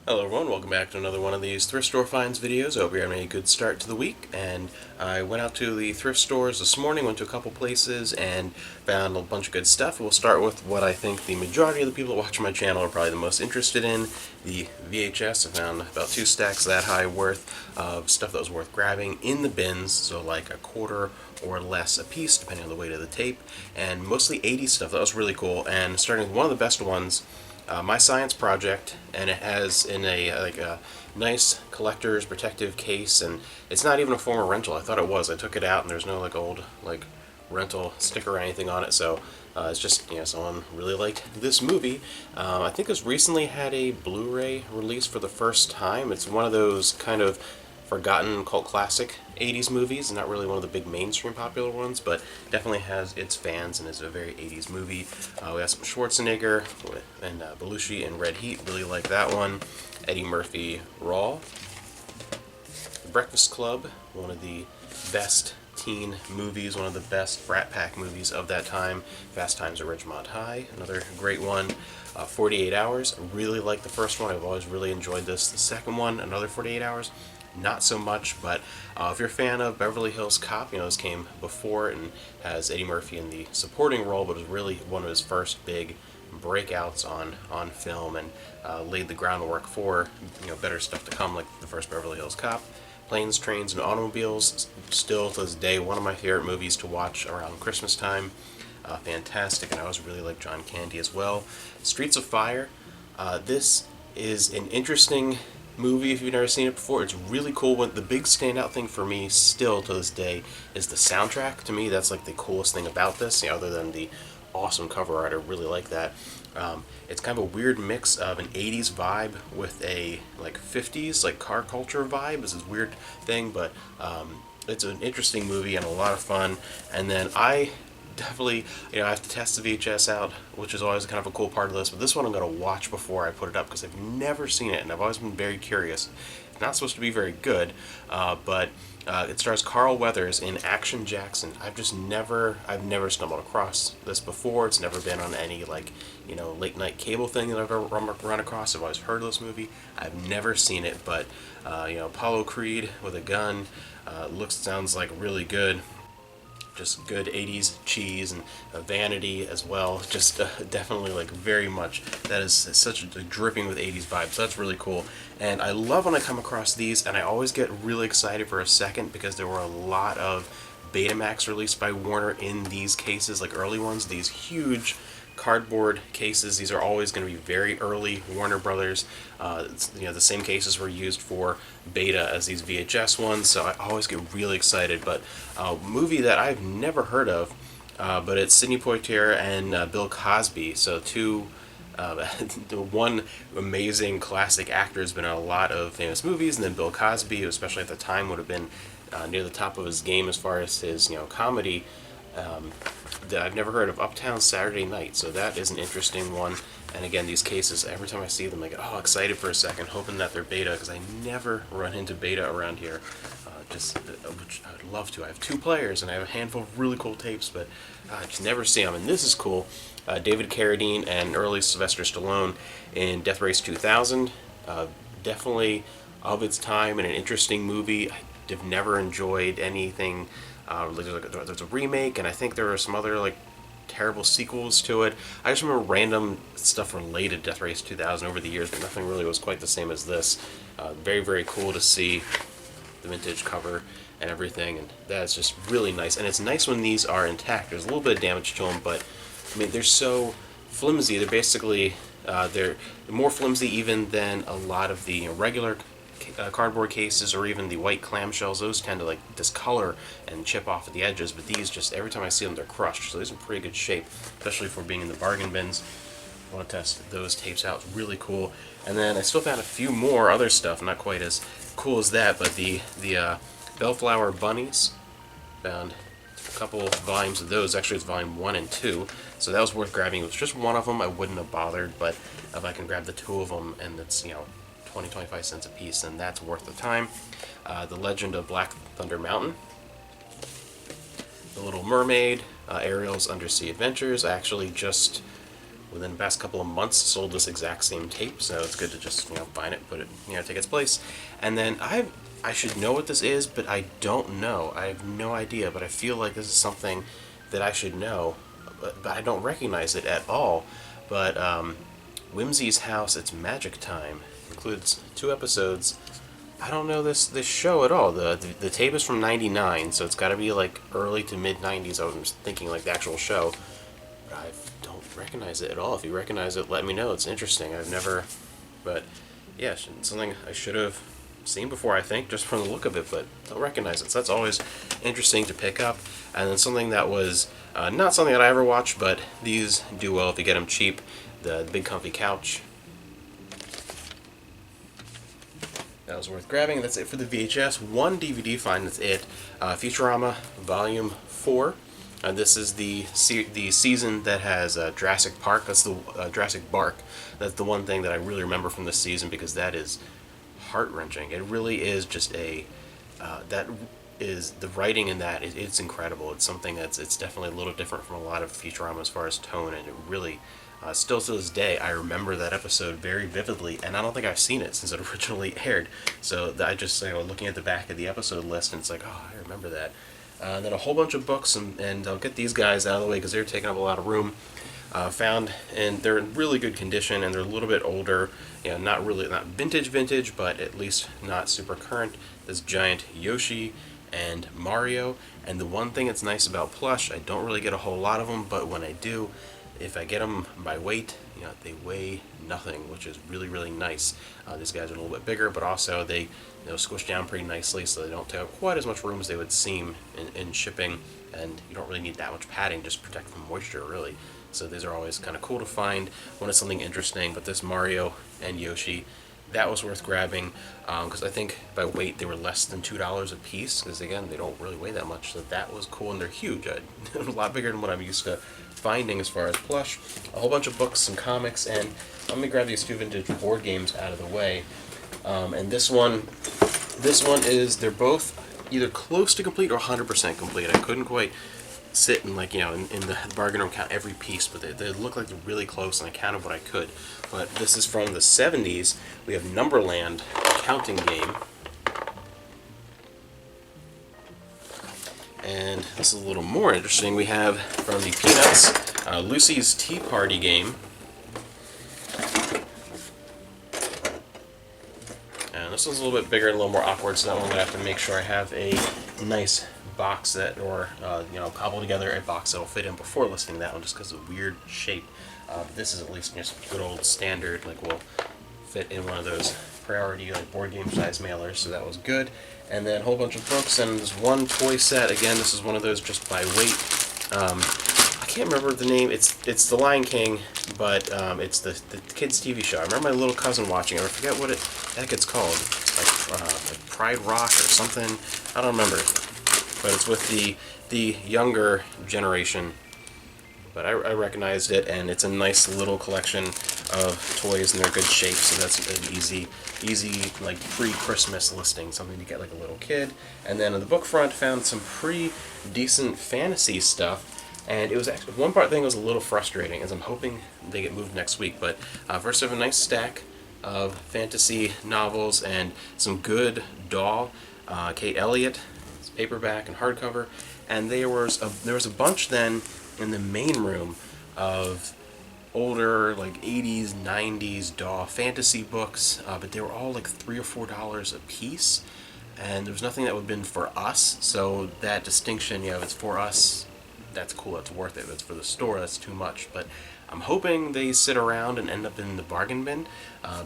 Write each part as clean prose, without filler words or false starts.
Hello everyone, welcome back to another one of these thrift store finds videos. I hope you're having a good start to the week. And I went out to the thrift stores this morning, went to a couple places, and found a bunch of good stuff. We'll start with what I think the majority of the people that watch my channel are probably the most interested in, the VHS. I found about 2 stacks that high worth of stuff that was worth grabbing in the bins, so like a quarter or less a piece, depending on the weight of the tape, and mostly 80s stuff. That was really cool. And starting with one of the best ones, my science project, and it has in a nice collector's protective case, and it's not even a former rental. I thought it was. I took it out, and there's no old rental sticker or anything on it. So it's just someone really liked this movie. I think it's recently had a Blu-ray release for the first time. It's one of those kind of forgotten cult classic 80s movies, not really one of the big mainstream popular ones, but definitely has its fans and is a very 80s movie. We have some Schwarzenegger and Belushi in Red Heat, really like that one. Eddie Murphy, Raw. The Breakfast Club, one of the best teen movies, one of the best Brat Pack movies of that time. Fast Times at Ridgemont High, another great one. 48 Hours, really like the first one. I've always really enjoyed this. The second one, another 48 Hours, not so much, but if you're a fan of Beverly Hills Cop, this came before and has Eddie Murphy in the supporting role, but was really one of his first big breakouts on film, and laid the groundwork for better stuff to come, like the first Beverly Hills Cop. Planes, Trains, and Automobiles, still to this day one of my favorite movies to watch around Christmas time. Fantastic, and I always really like John Candy as well. Streets of Fire, this is an interesting movie if you've never seen it before. It's really cool. The big standout thing for me still to this day is the soundtrack. To me, that's like the coolest thing about this, other than the awesome cover art. I really like that. It's kind of a weird mix of an 80s vibe with a 50s car culture vibe. It's this weird thing, but it's an interesting movie and a lot of fun. And then I definitely, I have to test the VHS out, which is always kind of a cool part of this, but this one I'm going to watch before I put it up because I've never seen it and I've always been very curious. It's not supposed to be very good, but it stars Carl Weathers in Action Jackson. I've never stumbled across this before. It's never been on any late night cable thing that I've ever run across. I've always heard of this movie. I've never seen it, but Apollo Creed with a gun, sounds like really good. Just good 80s cheese and vanity as well. Just definitely very much. That is such a dripping with 80s vibes. So that's really cool. And I love when I come across these, and I always get really excited for a second because there were a lot of Betamax released by Warner in these cases, early ones. These huge cardboard cases. These are always going to be very early Warner Brothers. The same cases were used for Beta as these VHS ones, so I always get really excited. But a movie that I've never heard of, but it's Sidney Poitier and Bill Cosby. So two, the one amazing classic actor has been in a lot of famous movies, and then Bill Cosby, especially at the time, would have been near the top of his game as far as his comedy. That I've never heard of, Uptown Saturday Night, so that is an interesting one. And again, these cases, every time I see them, I get excited for a second, hoping that they're Beta, because I never run into Beta around here. Which I'd love to. I have 2 players, and I have a handful of really cool tapes, but I just never see them. And this is cool. David Carradine and early Sylvester Stallone in Death Race 2000. Definitely of its time and an interesting movie. I've never enjoyed anything. There's a remake, and I think there are some other terrible sequels to it. I just remember random stuff related to Death Race 2000 over the years, but nothing really was quite the same as this. Very, very cool to see the vintage cover and everything, and that's just really nice. And it's nice when these are intact. There's a little bit of damage to them, but I mean, they're so flimsy. They're basically they're more flimsy even than a lot of the regular cardboard cases, or even the white clamshells. Those tend to discolor and chip off at the edges, but these just, every time I see them, they're crushed. So these are in pretty good shape, especially for being in the bargain bins. I want to test those tapes out. It's really cool. And then I still found a few more other stuff, not quite as cool as that, but the Bellflower Bunnies, found a couple volumes of those. Actually, it's volume 1 and 2, so that was worth grabbing. It was just one of them, I wouldn't have bothered, but if I can grab the 2 of them, and it's 20-25 cents a piece, and that's worth the time. The Legend of Black Thunder Mountain, The Little Mermaid, Ariel's Undersea Adventures. I actually just within the past couple of months sold this exact same tape, so it's good to just find it, put it, take its place. And then I should know what this is, but I don't know. I have no idea, but I feel like this is something that I should know, but I don't recognize it at all. But Whimsy's House, It's Magic Time includes 2 episodes. I don't know this show at all. The tape is from '99, so it's got to be like early to mid '90s. I was thinking like the actual show. But I don't recognize it at all. If you recognize it, let me know. It's interesting. I've never, but yeah, it's something I should have seen before, I think, just from the look of it, but don't recognize it. So that's always interesting to pick up. And then something that was not something that I ever watched, but these do well if you get them cheap. The Big Comfy Couch. That was worth grabbing. That's it for the VHS. 1 DVD find, that's it. Futurama Volume 4. This is the season that has Jurassic Park. That's the Jurassic Bark. That's the one thing that I really remember from this season, because that is heart-wrenching. It really is just that is, the writing in that, it's incredible. It's something it's definitely a little different from a lot of Futurama as far as tone, and it really, still to this day, I remember that episode very vividly, and I don't think I've seen it since it originally aired. So I just, looking at the back of the episode list, and it's like, oh, I remember that. And then a whole bunch of books, and I'll get these guys out of the way because they're taking up a lot of room. Found, and they're in really good condition, and they're a little bit older. Not vintage, but at least not super current. This giant Yoshi and Mario, and the one thing that's nice about plush, I don't really get a whole lot of them, but when I do, if I get them by weight, they weigh nothing, which is really, really nice. These guys are a little bit bigger, but also they squish down pretty nicely, so they don't take up quite as much room as they would seem in shipping, and you don't really need that much padding, just protect from moisture, really. So these are always kind of cool to find when it's something interesting. But this Mario and Yoshi, that was worth grabbing, because I think by weight they were less than $2 a piece, because again, they don't really weigh that much, so that was cool, and they're huge. A lot bigger than what I'm used to finding as far as plush. A whole bunch of books, some comics, and let me grab these 2 vintage board games out of the way. And this one is, they're both either close to complete or 100% complete. I couldn't quite sit and in the bargain room count every piece, but they look like they're really close, and I counted what I could. But this is from the 70s. We have Numberland, counting game. And this is a little more interesting. We have from the Peanuts, Lucy's Tea Party game. And this one's a little bit bigger and a little more awkward, so that one I'm going to have to make sure I have a nice box that, or cobble together a box that'll fit in before listing that one, just because of the weird shape. But this is at least just good old standard, will fit in one of those priority board game size mailers, so that was good. And then a whole bunch of books, and this one toy set. Again, this is one of those just by weight. I can't remember the name. It's The Lion King, but it's the kids' TV show. I remember my little cousin watching it. I forget what the heck it's called. It's like Pride Rock or something. I don't remember. But it's with the younger generation. But I recognized it, and it's a nice little collection of toys, and they're good shape, so that's an easy pre-Christmas listing, something to get like a little kid. And then on the book front, found some pretty decent fantasy stuff. And it was actually, one thing was a little frustrating, as I'm hoping they get moved next week. But first, I have a nice stack of fantasy novels and some good Dahl, Kate Elliott, paperback and hardcover. And there was a bunch then in the main room of older, 80s, 90s Dahl fantasy books, but they were all $3 or $4 a piece. And there was nothing that would have been for us. So that distinction, if it's for us, that's cool, that's worth it. If it's for the store, that's too much. But I'm hoping they sit around and end up in the bargain bin,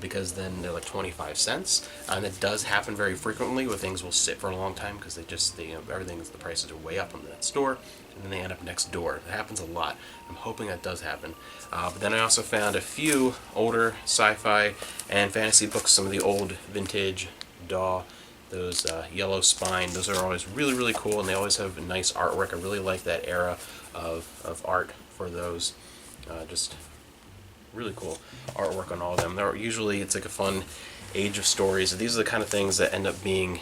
because then they're 25 cents. And it does happen very frequently where things will sit for a long time because the prices are way up in that store, and then they end up next door. It happens a lot. I'm hoping that does happen. But then I also found a few older sci-fi and fantasy books, some of the old vintage Dahl, those yellow spine. Those are always really, really cool, and they always have nice artwork. I really like that era of art for those. Just really cool artwork on all of them. It's a fun age of stories. These are the kind of things that end up being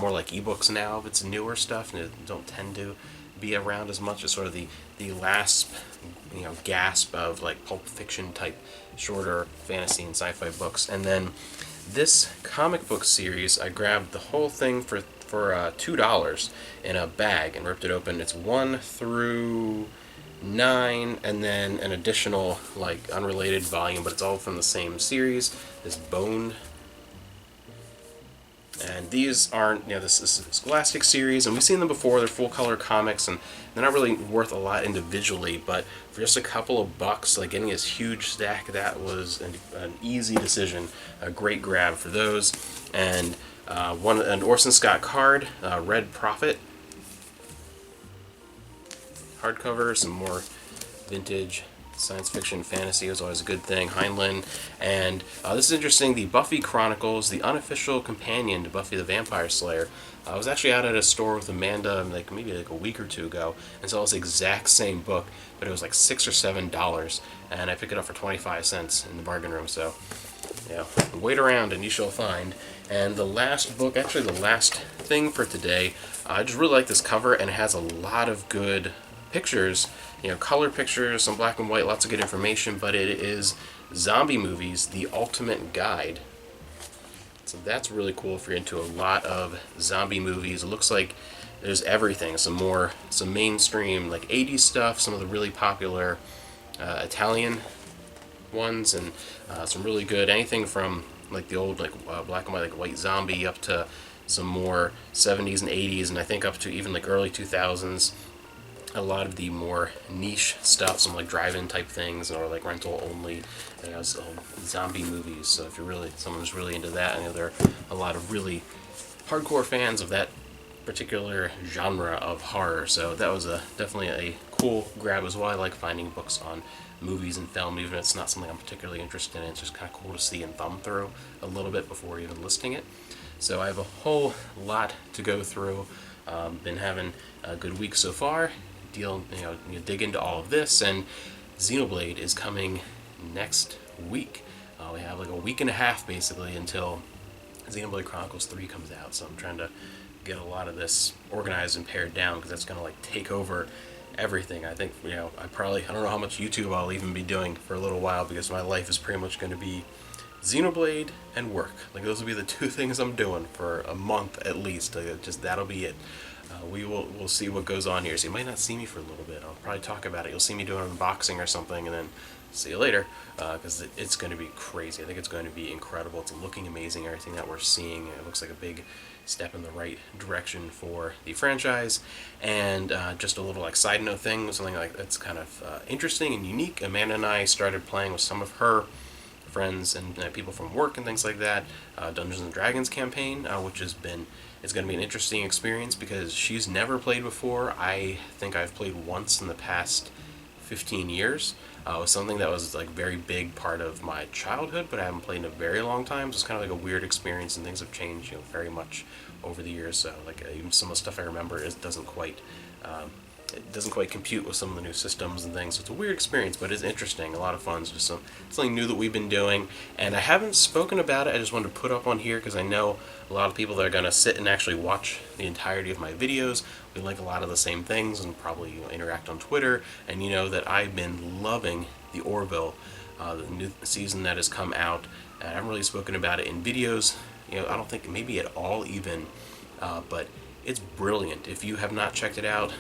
more like ebooks now if it's newer stuff, and they don't tend to be around as much as sort of the last gasp of like Pulp Fiction type shorter fantasy and sci-fi books. And then this comic book series, I grabbed the whole thing for $2 in a bag and ripped it open. It's 1 through 9, and then an additional like unrelated volume, but it's all from the same series, this Bone. And these aren't, this is a Scholastic series, and we've seen them before. They're full color comics, and they're not really worth a lot individually, but for just a couple of bucks, like getting this huge stack, that was an easy decision, a great grab for those. And an Orson Scott card, Red Prophet hardcover, some more vintage science fiction fantasy is always a good thing. Heinlein. And this is interesting. The Buffy Chronicles, the unofficial companion to Buffy the Vampire Slayer. I was actually out at a store with Amanda maybe a week or two ago, and saw this exact same book, but it was like $6 or $7, and I picked it up for 25 cents in the bargain room. So wait around and you shall find. And the last book, actually the last thing for today, I just really like this cover, and it has a lot of good pictures, color pictures, some black and white, lots of good information, but it is Zombie Movies, The Ultimate Guide. So that's really cool if you're into a lot of zombie movies. It looks like there's everything, some mainstream like 80s stuff, some of the really popular Italian ones, and some really good, anything from like the old black and white like White Zombie up to some more 70s and 80s, and I think up to even like early 2000s. A lot of the more niche stuff, some like drive-in type things, or like rental only, zombie movies. So if someone who's really into that, I know there are a lot of really hardcore fans of that particular genre of horror. So that was definitely a cool grab as well. I like finding books on movies and film, even if it's not something I'm particularly interested in. It's just kind of cool to see and thumb through a little bit before even listing it. So I have a whole lot to go through. Been having a good week so far. Dig into all of this, and Xenoblade is coming next week. We have like a week and a half basically until Xenoblade Chronicles 3 comes out, so I'm trying to get a lot of this organized and pared down, because that's going to like take over everything. I think I don't know how much YouTube I'll even be doing for a little while, because my life is pretty much going to be Xenoblade and work. Like those will be the two things I'm doing for a month at least. That'll be it. We'll see what goes on here. So you might not see me for a little bit. I'll probably talk about it. You'll see me doing an unboxing or something, and then see you later, because it's going to be crazy. I think it's going to be incredible. It's looking amazing. Everything that we're seeing, it looks like a big step in the right direction for the franchise. And just a little like side note thing, something like that's kind of interesting and unique. Amanda and I started playing with some of her friends and people from work and things like that, Dungeons and Dragons campaign, which it's going to be an interesting experience because she's never played before. I think I've played once in the past 15 years. It was something that was like very big part of my childhood, but I haven't played in a very long time. So it's kind of like a weird experience, and things have changed very much over the years. So even some of the stuff I remember doesn't quite compute with some of the new systems and things. So it's a weird experience, but it's interesting, a lot of fun. It's just something new that we've been doing, and I haven't spoken about it. I just wanted to put up on here because I know a lot of people that are going to sit and actually watch the entirety of my videos. We like a lot of the same things and probably interact on Twitter, and that I've been loving the Orville, the new season that has come out, and I haven't really spoken about it in videos. I don't think maybe at all even, but it's brilliant. If you have not checked it out,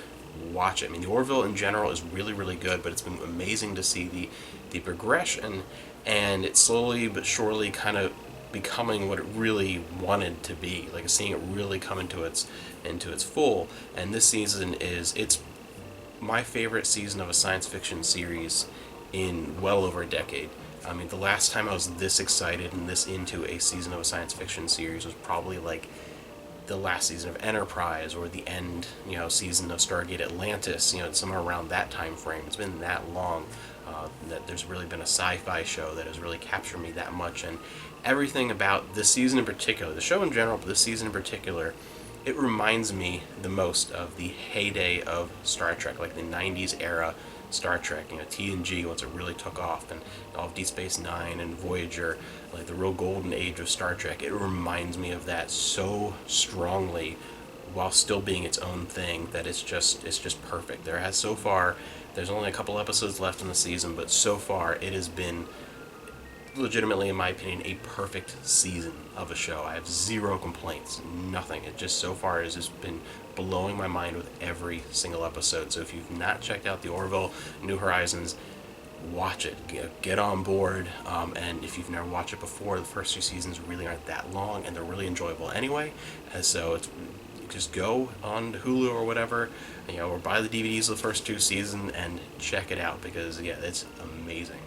watch it. I mean, the Orville in general is really, really good, but it's been amazing to see the progression, and it's slowly but surely kind of becoming what it really wanted to be. Like seeing it really come into its full. And this season it's my favorite season of a science fiction series in well over a decade. I mean, the last time I was this excited and this into a season of a science fiction series was probably like the last season of Enterprise, or the end, season of Stargate Atlantis, somewhere around that time frame. It's been that long that there's really been a sci-fi show that has really captured me that much. And everything about this season in particular, the show in general, but this season in particular, it reminds me the most of the heyday of Star Trek, like the 90s era Star Trek, TNG, once it really took off, and all of Deep Space Nine and Voyager, like the real golden age of Star Trek. It reminds me of that so strongly while still being its own thing, that it's just perfect. There's only a couple episodes left in the season, but so far it has been legitimately, in my opinion, a perfect season of a show. I have zero complaints, nothing. It just so far has just been blowing my mind with every single episode. So if you've not checked out the Orville New Horizons, watch it. Get on board. And if you've never watched it before, the first two seasons really aren't that long, and they're really enjoyable anyway. And so it's just go on Hulu or whatever, or buy the DVDs of the first two seasons and check it out, because yeah, it's amazing.